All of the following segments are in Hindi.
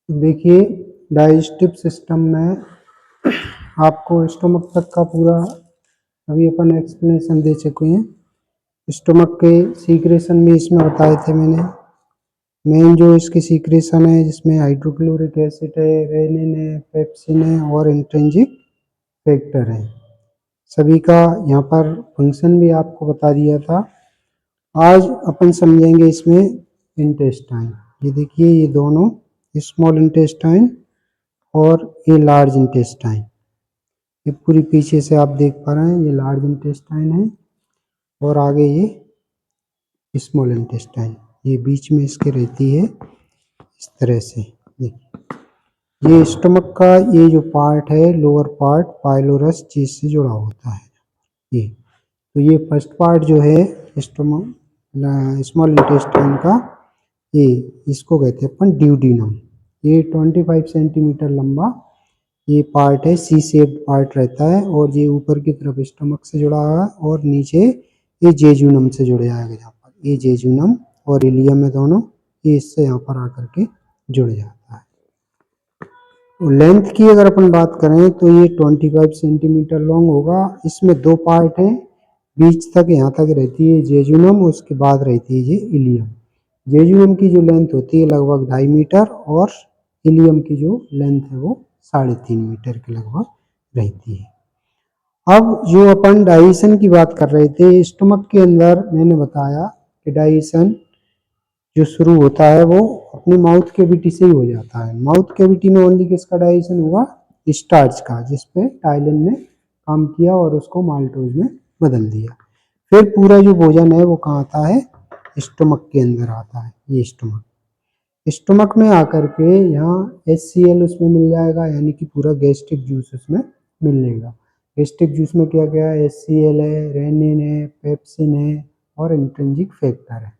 देखिए, डाइजेस्टिव सिस्टम में आपको स्टोमक तक का पूरा अभी अपन एक्सप्लेनेशन दे चुके हैं। स्टोमक के सीक्रेशन भी इसमें बताए थे मैंने। मेन जो इसकी सीक्रेशन है जिसमें हाइड्रोक्लोरिक एसिड है, रेनिन है, पेप्सिन है और इंट्रिंसिक फैक्टर है। सभी का यहाँ पर फंक्शन भी आपको बता दिया था। आज अपन समझेंगे इसमें इंटेस्टाइन। ये देखिए, ये दोनों स्मॉल इंटेस्टाइन और ये लार्ज इंटेस्टाइन, ये पूरी पीछे से आप देख पा रहे हैं, ये लार्ज इंटेस्टाइन है और आगे ये स्मॉल इंटेस्टाइन, ये बीच में इसके रहती है इस तरह से। देखिए, ये स्टमक का ये जो पार्ट है, लोअर पार्ट पाइलोरस चीज से जुड़ा होता है। ये तो ये फर्स्ट पार्ट जो है स्टमक स्मॉल इंटेस्टाइन का, ये इसको कहते हैं अपन ड्यूडेनम। ये 25 सेंटीमीटर लंबा ये पार्ट है, सी शेप्ड पार्ट रहता है और ये ऊपर की तरफ स्टमक से जुड़ा हुआ है और नीचे ये जेजुनम से जुड़ जाएगा। यहाँ पर ये जेजुनम और इलियम है दोनों, ये इससे यहाँ पर आकर के जुड़ जाता है। लेंथ की अगर अपन बात करें तो ये 25 सेंटीमीटर लॉन्ग होगा। इसमें दो पार्ट हैं, बीच तक यहाँ तक रहती है जेजुनम, उसके बाद रहती है ये इलियम। जेजुनम की जो लेंथ होती है लगभग 2.5 मीटर और इलियम की जो लेंथ है वो 3.5 मीटर के लगभग रहती है। अब जो अपन डाइजेशन की बात कर रहे थे, स्टमक के अंदर मैंने बताया कि डाइजेशन जो शुरू होता है वो अपनी माउथ कैविटी से ही हो जाता है। माउथ कैविटी में ओनली किसका डाइजेशन हुआ? स्टार्च का, जिसपे टाइलिन ने काम किया और उसको माल्टोज में बदल दिया। फिर पूरा जो भोजन है वो कहाँ आता है? स्टमक के अंदर आता है। ये स्टमक में आकर के यहाँ HCl उसमें मिल जाएगा, यानी कि पूरा गैस्ट्रिक जूस उसमें मिलेगा। गैस्ट्रिक जूस में क्या क्या है? HCl है, रेनिन है, पेप्सिन है और इंट्रिंसिक फैक्टर है।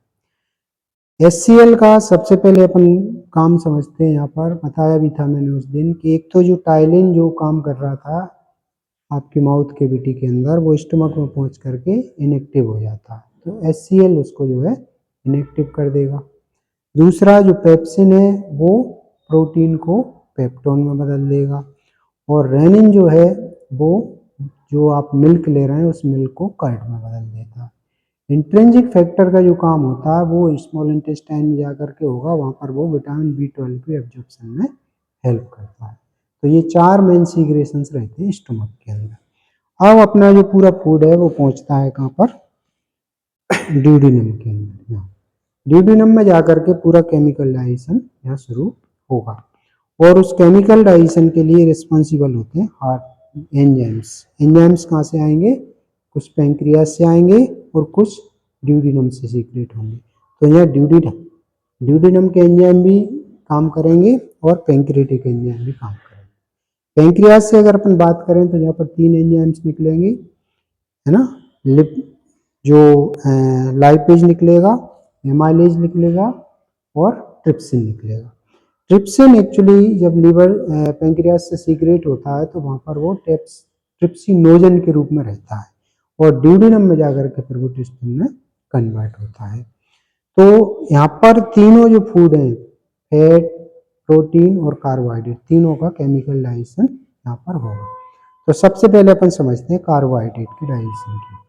HCl का सबसे पहले अपन काम समझते हैं। यहाँ पर बताया भी था मैंने उस दिन कि एक तो जो टाइलिन जो काम कर रहा था आपकी माउथ कैविटी के अंदर, वो स्टमक में पहुंच करके इनएक्टिव हो जाता है, तो HCl उसको जो है इनएक्टिव कर देगा। दूसरा जो पेप्सिन है वो प्रोटीन को पेप्टोन में बदल देगा और रेनिन जो है वो जो आप मिल्क ले रहे हैं उस मिल्क को कर्ड में बदल देता है। इंट्रिंसिक फैक्टर का जो काम होता है वो स्मॉल इंटेस्टाइन में जाकर के होगा, वहाँ पर वो विटामिन B12 की एब्जॉर्प्शन में हेल्प करता है। तो ये 4 मेन सीक्रेशंस रहते हैं स्टमक के अंदर। अब अपना जो पूरा फूड है वो पहुँचता है कहाँ पर? ड्यूडेनम के अंदर। ड्यूडेनम में जाकर के पूरा केमिकल डाइजेशन यहाँ शुरू होगा और उस केमिकल डाइजेशन के लिए रिस्पॉन्सिबल होते हैं हार्ट एंजाइम्स। एंजाइम्स कहाँ से आएंगे? कुछ पेंक्रियास से आएंगे और कुछ ड्यूडेनम से सीक्रेट होंगे। तो यहाँ ड्यूडेनम के एंजाइम भी काम करेंगे और पेंक्रियाटिक एंजाइम भी काम करेंगे। पेंक्रियास से अगर अपन बात करें तो यहाँ पर 3 एंजाइम्स निकलेंगे, है ना। जो लाइपेज निकलेगा, एमाइलेज निकलेगा और ट्रिप्सिन निकलेगा। ट्रिप्सिन एक्चुअली जब लीवर पेंक्रियास से सीक्रेट होता है तो वहाँ पर वो ट्रिप्सिनोजन के रूप में रहता है और ड्यूडेनम में जाकर के फिर वो ट्रिप्सिन में कन्वर्ट होता है। तो यहाँ पर तीनों जो फूड हैं, फैट, प्रोटीन और कार्बोहाइड्रेट, तीनों का केमिकल डाइजेशन यहाँ पर होगा। तो सबसे पहले अपन समझते हैं कार्बोहाइड्रेट की डाइजेशन की।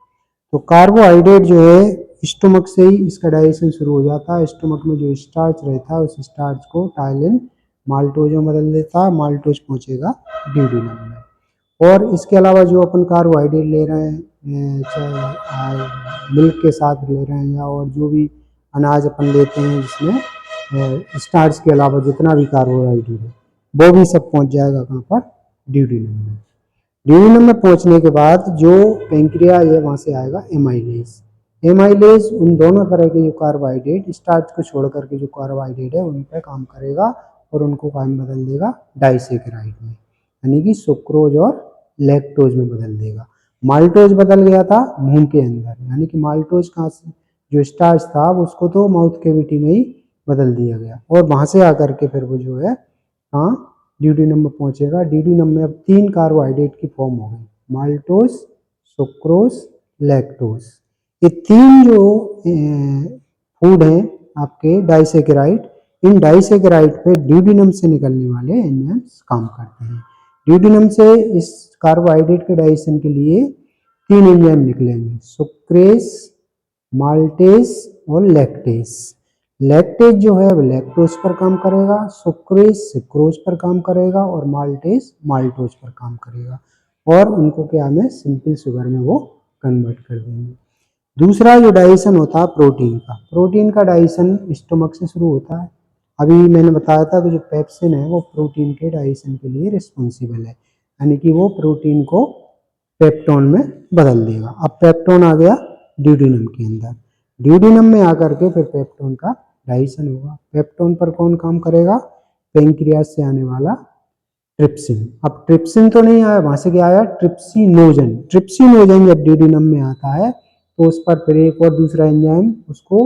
तो कार्बोहाइड्रेट जो है स्टोमक से ही इसका डाइजेशन शुरू हो जाता है। स्टोमक में जो स्टार्च रहता है उस स्टार्च को टाइलिन माल्टोज में बदल देता है, माल्टोज पहुंचेगा ड्यूडेनम में। और इसके अलावा जो अपन कार्बोहाइड्रेट ले रहे हैं, चाहे मिल्क के साथ ले रहे हैं या और जो भी अनाज अपन लेते हैं जिसमें स्टार्च के अलावा जितना भी कार्बोहाइड्रेट है वो भी सब पहुंच जाएगा कहाँ पर? ड्यूडेनम में। ड्यूडेनम में पहुंचने के बाद जो पेंक्रिया है वहाँ से आएगा एमाइलेज। एमाइलेज उन दोनों तरह के जो कार्बोहाइड्रेट, स्टार्च को छोड़ करके जो कार्बोहाइड्रेट है उन पर काम करेगा और उनको काम बदल देगा डाइसेकेराइड में, यानी कि सुक्रोज और लैक्टोज में बदल देगा। माल्टोज बदल गया था मुंह के अंदर, यानी कि माल्टोज कहाँ से जो स्टार्च था उसको तो माउथ कैविटी में ही बदल दिया गया और वहाँ से आकर के फिर वो जो है हाँ ड्यूडेनम में पहुंचेगा। ड्यूडेनम में अब 3 कार्बोहाइड्रेट की फॉर्म हो गई, माल्टोज, सुक्रोज, लैक्टोज। ये 3 जो फूड हैं आपके डाइसेकेराइड, इन डाइसेकेराइड पे ड्यूडिनम से निकलने वाले एंजाइम्स काम करते हैं। ड्यूडिनम से इस कार्बोहाइड्रेट के डाइजेशन के लिए 3 एंजाइम निकलेंगे, सुक्रेस, माल्टेज और लैक्टेज। लैक्टेज जो है वो लैक्टोज पर काम करेगा, सुक्रेस सुक्रोज पर काम करेगा और माल्टेज माल्टोज पर काम करेगा, और उनको क्या में सिंपल शुगर में वो कन्वर्ट कर देंगे। दूसरा जो डाइजेशन होता है प्रोटीन का डाइजेशन स्टोमक से शुरू होता है। अभी मैंने बताया था कि जो पेप्सिन है वो प्रोटीन के डाइजेशन के लिए रिस्पॉन्सिबल है, यानी कि वो प्रोटीन को पेप्टोन में बदल देगा। अब पेप्टोन आ गया ड्यूडिनम के अंदर, ड्यूडिनम में आकर के फिर पेप्टोन का डाइजेशन होगा। पेप्टोन पर कौन काम करेगा? पेंक्रियास से आने वाला ट्रिप्सिन। अब ट्रिप्सिन तो नहीं आया, वहां से क्या आया? ट्रिप्सिनोजन। ट्रिप्सिनोजन जब ड्यूडिनम में आता है तो उस पर फिर एक और दूसरा एंजाइम उसको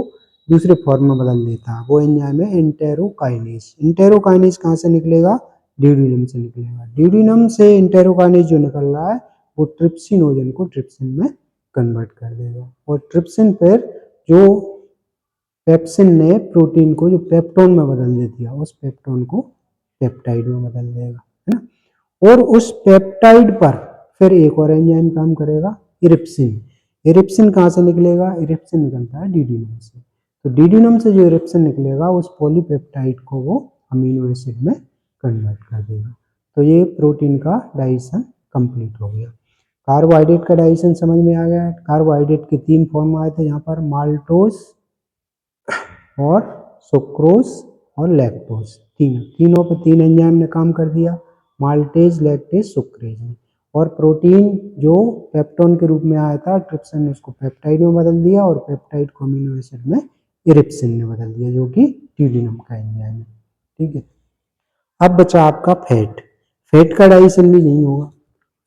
दूसरे फॉर्म में बदल देता है, वो एंजाइम है एंटेरोकाइनेज। एंटेरोकाइनेज कहाँ से निकलेगा? ड्यूडिनम से निकलेगा। ड्यूडिनम से एंटेरोकाइनेज जो निकल रहा है वो ट्रिप्सिनोजन को ट्रिप्सिन में कन्वर्ट कर देगा, और ट्रिप्सिन फिर जो पेप्सिन ने प्रोटीन को जो पेप्टोन में बदल दे दिया, उस पेप्टोन को पेप्टाइड में बदल देगा, है ना। और उस पेप्टाइड पर फिर एक और एंजाइम काम करेगा, इरिप्सिन। इरिप्सिन कहाँ से निकलेगा? इरिप्सिन निकलता है ड्यूडिनम से। तो ड्यूडिनम से जो इरिप्सिन निकलेगा उस पॉलीपेप्टाइड को वो अमीनो एसिड में कन्वर्ट कर देगा। तो ये प्रोटीन का डाइजेशन कंप्लीट हो गया। कार्बोहाइड्रेट का डाइजेशन समझ में आ गया। कार्बोहाइड्रेट के 3 फॉर्म आए थे यहाँ पर, माल्टोज और सुक्रोज और लैक्टोज। तीनों पे 3 एंजाइम ने काम कर दिया, माल्टेज, लैक्टेज, सुक्रेज ने। और प्रोटीन जो पेप्टोन के रूप में आया था, ट्रिप्सिन ने उसको पेप्टाइड में बदल दिया, और पेप्टाइड को अमीनो एसिड में इरिप्सिन ने बदल दिया, जो कि ड्यूडिनम का एंजाइम है। ठीक है। अब बचा आपका फैट। फैट का डाइजेशन भी नहीं होगा।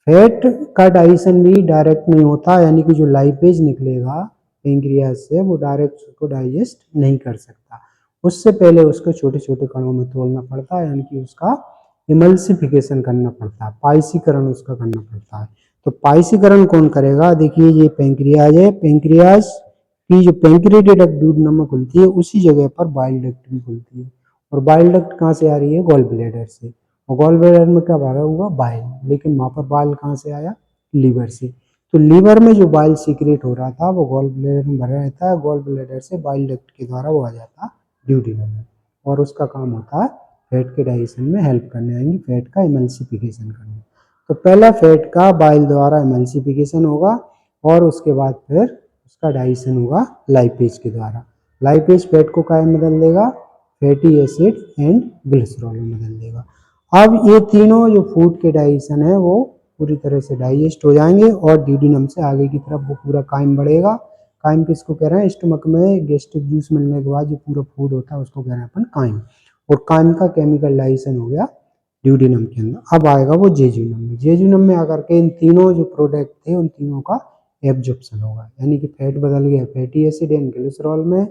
फैट का डाइजेशन भी डायरेक्ट नहीं होता, यानी कि जो लाइपेज निकलेगा पेंक्रियाज से वो डायरेक्ट उसको डाइजेस्ट नहीं कर सकता। उससे पहले उसको छोटे छोटे कणों में तोड़ना पड़ता है, यानी कि उसका इमल्सिफिकेशन करना पड़ता है, पाइसीकरण उसका करना पड़ता है। तो पाइसीकरण कौन करेगा? देखिए ये पेंक्रियाज है, पेंक्रियाज की जो पेंक्रियाटिक डक्ट ड्यूडिनम में खुलती है उसी जगह पर बाइल डक्ट भी खुलती है, और बाइल डक्ट कहाँ से आ रही है? गॉल ब्लैडर से। और गॉल ब्लैडर में क्या भरा हुआ? बाइल। लेकिन वहां पर बाइल कहाँ से आया? लीवर से। तो लीवर में जो बाइल सीक्रेट हो रहा था वो गॉल ब्लैडर में भरा रहता है, गॉल ब्लैडर से बाइल डक्ट के द्वारा वो आ जाता है ड्यूडिनम में, और उसका काम होता है फैट के डाइजेशन में हेल्प करने, आएंगी फैट का इमल्सिफिकेशन करने। तो पहला फैट का बाइल द्वारा इमल्सिफिकेशन होगा, और उसके बाद फिर उसका डाइजेशन होगा लाइपेज के द्वारा। लाइपेज फैट को क्या में बदल देगा? फैटी एसिड एंड ग्लिसरॉल में बदल देगा। अब ये तीनों जो फूड के डाइजेशन है वो पूरी तरह से डाइजेस्ट हो जाएंगे, और ड्यूडिनम से आगे की तरफ वो पूरा काइम बढ़ेगा। काइम किसको कह रहे हैं? स्टमक में गैस्ट्रिक जूस मिलने के बाद जो पूरा फूड होता है उसको कह रहे हैं अपन काइम। और काइम का केमिकल डाइजेशन हो गया ड्यूडिनम के अंदर। अब आएगा वो जेजुनम में। जेजुनम में आकर के इन तीनों जो प्रोडक्ट थे उन तीनों का एब्जॉर्प्शन होगा, यानी कि फैट बदल गया फैटी एसिड एंड ग्लिसरॉल में,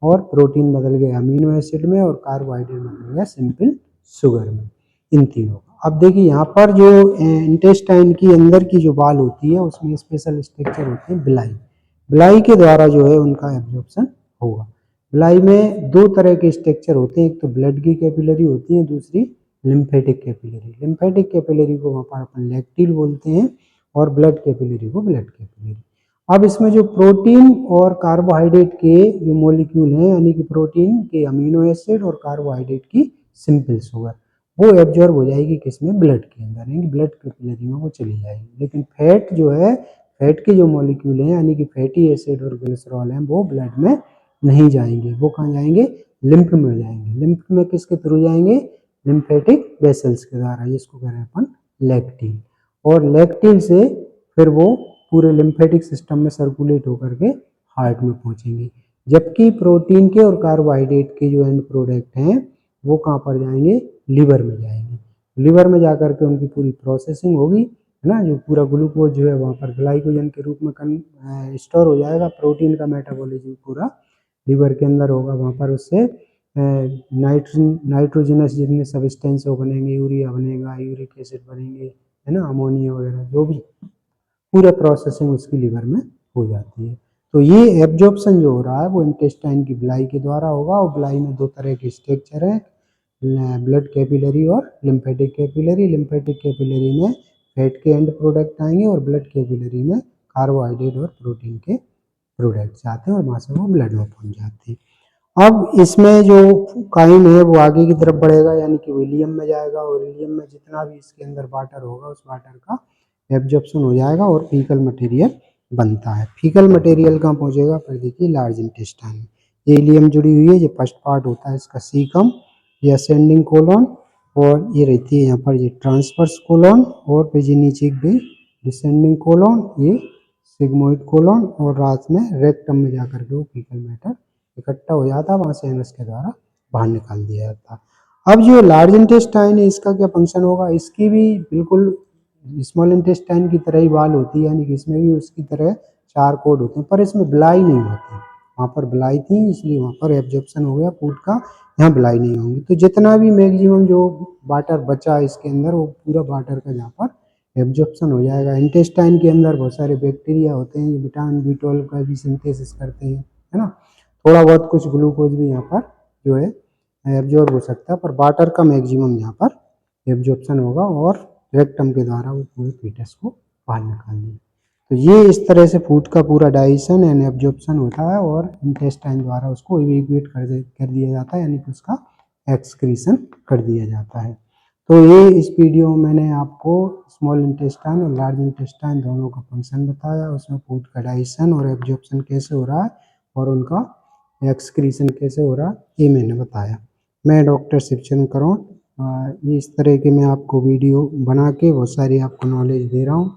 और प्रोटीन बदल गया अमीनो एसिड में, और कार्बोहाइड्रेट बदल गया सिंपल शुगर में, इन तीनों का। अब देखिए यहाँ पर जो इंटेस्टाइन की अंदर की जो बाल होती है उसमें स्पेशल स्ट्रक्चर होते हैं बिलाई। बिलाई के द्वारा जो है उनका एब्जॉर्प्शन होगा। बिलाई में 2 तरह के स्ट्रक्चर होते हैं, एक तो ब्लड की कैपिलरी होती है, दूसरी लिम्फेटिक कैपिलरी। लिम्फेटिक कैपिलरी को वहाँ पर अपन लैक्टिल बोलते हैं, और ब्लड कैपिलरी को ब्लड कैपिलरी। अब इसमें जो प्रोटीन और कार्बोहाइड्रेट के जो मॉलिक्यूल हैं, यानी कि प्रोटीन के अमीनो एसिड और कार्बोहाइड्रेट की सिंपल शुगर, वो एब्जॉर्ब हो जाएगी किसमें? ब्लड के अंदर, यानी ब्लड कैपिलरी में वो चली जाएगी। लेकिन फैट जो है, फैट के जो मॉलिक्यूल हैं यानी कि फैटी एसिड और ग्लिसरॉल हैं, वो ब्लड में नहीं जाएंगे। वो कहाँ जाएंगे? लिम्फ में जाएंगे। लिम्फ में किसके थ्रू जाएंगे? लिम्फेटिक वेसल्स के द्वारा, जिसको कह रहे हैं अपन लैक्टिन। और लैक्टिन से फिर वो पूरे लिम्फेटिक सिस्टम में सर्कुलेट होकर के हार्ट में पहुंचेंगे। जबकि प्रोटीन के और कार्बोहाइड्रेट के जो एंड प्रोडक्ट हैं वो कहाँ पर जाएंगे? लिवर में जाएंगे। लिवर में जाकर के उनकी पूरी प्रोसेसिंग होगी, है ना। जो पूरा ग्लूकोज जो है वहाँ पर ग्लाइकोजन के रूप में स्टोर हो जाएगा। प्रोटीन का मेटाबॉलिज्म पूरा लिवर के अंदर होगा। वहाँ पर उससे नाइट्रोजनस जितने सब्सटेंस वो बनेंगे, यूरिया बनेगा, यूरिक एसिड बनेंगे, है ना, अमोनिया वगैरह, जो भी पूरा प्रोसेसिंग उसकी लिवर में हो जाती है। तो ये एब्जॉर्प्शन जो हो रहा है वो इंटेस्टाइन की बिलाई के द्वारा होगा, और बिलाई में दो तरह के स्ट्रक्चर हैं, ब्लड कैपिलरी और लिम्फेटिक कैपिलरी। लिम्फेटिक कैपिलरी में फैट के एंड प्रोडक्ट आएंगे और ब्लड कैपिलरी में कार्बोहाइड्रेट और प्रोटीन के प्रोडक्ट्स आते हैं और वहाँ से वो ब्लड में पहुँच जाते हैं। अब इसमें जो काइन है वो आगे की तरफ बढ़ेगा, यानी कि विलियम में जाएगा, और विलियम में जितना भी इसके अंदर वाटर होगा उस वाटर का एब्जॉर्प्शन हो जाएगा और फीकल मटेरियल बनता है। फीकल मटेरियल कहाँ पहुँचेगा, फिर देखिए लार्ज इंटेस्टाइन में। ये इलियम जुड़ी हुई है, ये फर्स्ट पार्ट होता है इसका सीकम, ये असेंडिंग कोलन, और ये रहती है यहाँ पर ये ट्रांसवर्स कोलन, और फिर ये नीचे भी डिसेंडिंग कोलन, ये सिग्मोइड कोलन, और रात में रेक्टम में जाकर के वो फीकल मैटर इकट्ठा हो जाता है, वहाँ से एनस के द्वारा बाहर निकाल दिया जाता है। अब जो लार्ज इंटेस्टाइन है इसका क्या फंक्शन होगा, इसकी भी बिल्कुल स्मॉल इंटेस्टाइन की तरह ही वाल होती है, यानी कि इसमें भी उसकी तरह 4 कोड होते हैं, पर इसमें बिलाई नहीं होती। वहाँ पर बिलाई थी इसलिए वहाँ पर एब्जॉर्प्शन हो गया फूड का, यहाँ बिलाई नहीं होंगी। तो जितना भी मैक्सिमम जो वाटर बचा है इसके अंदर वो पूरा वाटर का यहाँ पर एब्जॉर्प्शन हो जाएगा। इंटेस्टाइन के अंदर बहुत सारे बैक्टीरिया होते हैं जो विटामिन B12 का भी सिंथेसिस करते हैं, है ना। थोड़ा बहुत कुछ ग्लूकोज भी यहाँ पर जो है एब्जॉर्ब हो सकता है, पर वाटर का मैक्सिमम यहाँ पर एब्जॉर्प्शन होगा और रेक्टम के द्वारा वो पूरे फीटस को बाहर निकाल देंगे। तो ये इस तरह से फूड का पूरा डाइजेशन एंड एब्जॉर्प्शन होता है और इंटेस्टाइन द्वारा उसको इवेक्यूएट कर दिया जाता है, यानी कि उसका एक्सक्रीशन कर दिया जाता है। तो ये इस वीडियो में मैंने आपको स्मॉल इंटेस्टाइन और लार्ज इंटेस्टाइन दोनों का फंक्शन बताया, उसमें फूड का डाइजेशन और एब्जॉर्प्शन कैसे हो रहा है और उनका एक्सक्रीशन कैसे हो रहा है ये मैंने बताया। मैं डॉक्टर शिवचंद्र करोड़, इस तरह के मैं आपको वीडियो बना के बहुत सारी आपको नॉलेज दे रहा हूँ।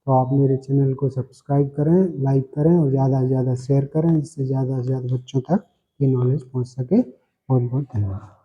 तो आप मेरे चैनल को सब्सक्राइब करें, लाइक करें और ज़्यादा से ज़्यादा शेयर करें, जिससे ज़्यादा से ज़्यादा बच्चों तक ये नॉलेज पहुँच सके। बहुत बहुत धन्यवाद।